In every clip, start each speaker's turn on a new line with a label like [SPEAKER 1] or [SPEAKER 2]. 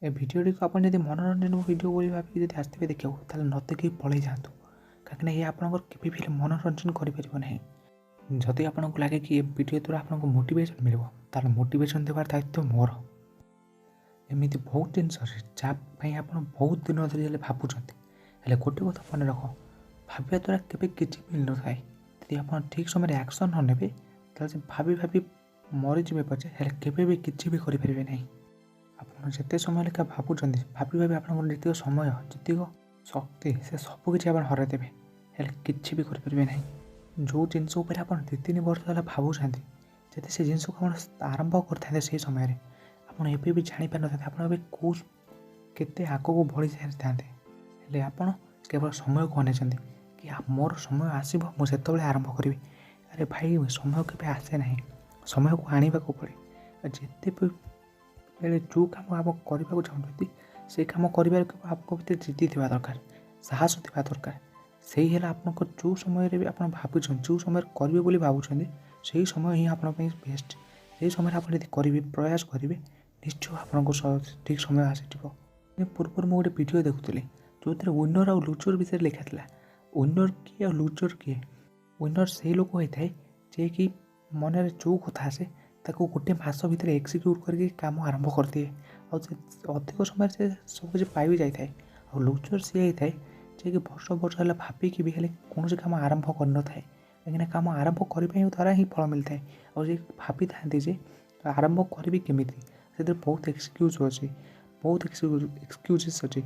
[SPEAKER 1] ए भिडियोटी को आप मनोरंजन भिडियो बोली भाविक जब आसते देखा ताल न देखिए पलि जातु कहीं ये आपंकर के मनोरंजन करें जदि आपको लगे कि भिडियो द्वारा आपको मोटिवेशन मिले ताल मोटिवेशन देवार दायित्व मोर एमती बहुत जिन जहाँ आप बहुत दिन धरी भावुं गोटे कथा मन रख भाविया द्वारा केवे किसी मिल न था यदि आप ठीक समय एक्शन न ने भाभी भाभी मरीजे पचे केवे भी किसी भी करें ना आप जिते समय लेखा भावुं भाभी भाभी आप जी समय जी शक्ति से सबकि आप हरदेवे कि भी करें ना जो जिनस आप 2-3 वर्ष है भावुं जब से जिनस को आरंभ करते से समय आपड़ एवं भी जापार ना आप कौ के आग को बढ़ी जाते आप केवल समय को अने कि मोर समय आसब मुझे आरंभ करी अरे भाई समय के आसे ना समय को आने को पड़े जिते बेले जो कम आप करने को चाहते से कम कर आपको भीतर जिद्दी थी दरकार साहस थी दरकार से ही आप जो समय भी आप भावुं जो समय करेंगे बोली भावुं से समय ही आप बेस्ट से समय आप करेंगे प्रयास करेंगे निश्चय आपको ठीक समय आसो पूर्व मुझे गोटे वीडियो देखुली जो थे विनर आ लुजर विषय लिखा था विनर किए और लुजर किए विनर से लोक होता है जे कि मन जो कथा आसे ताको गोटे मास भितर एक्सिक्यूट करके काम आरंभ कर दिए अधिक समय से सब कुछ पाई भी जाए और लुजर सी होता है जे कि वर्ष वर्ष है भाविक भी हेल्ले कौन काम आरंभ कर न था कहीं काम आरंभ करने द्वारा ही फल मिलता है और जे भाभी था जे आरंभ करी केमी से बहुत एक्सक्यूज अच्छी बहुत एक्सक्यूजेस अच्छी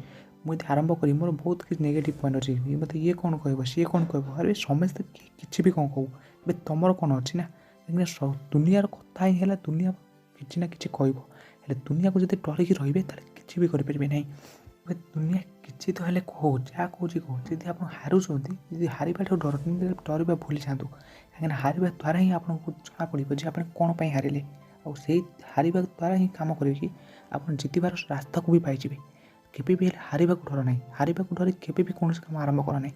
[SPEAKER 1] मुझे आरंभ करी मोर बहुत किसी नेगेटिव पॉइंट अच्छी मत ये कौन कह सी कौन कह अरे समस्त किसी भी कौन कहू तुम कौन अच्छी ना कहीं दुनियार कथा ही है दुनिया किसी ना कि कह दुनिया को जब डरिकी रे कि भी करें ना दुनिया किसी तो हेल्ले कहू जहाँ कौन कहू जी आप हारुंट हारिबा डरवा भूली जातु कहीं हारिबा द्वारा ही आपको जना पड़ो जे आप कौन हारे और से हारिबा द्वारा ही कम करके आप जितबार रास्ता को भी पाइबे केबे भी हारिबा को डर ना हारिबा को डर केबे भी कौन काम आरंभ कर ना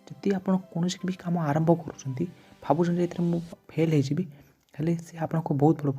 [SPEAKER 1] जदि आप कौन भी काम आरंभ कर भावुँ फेल हो से आपको बहुत बड़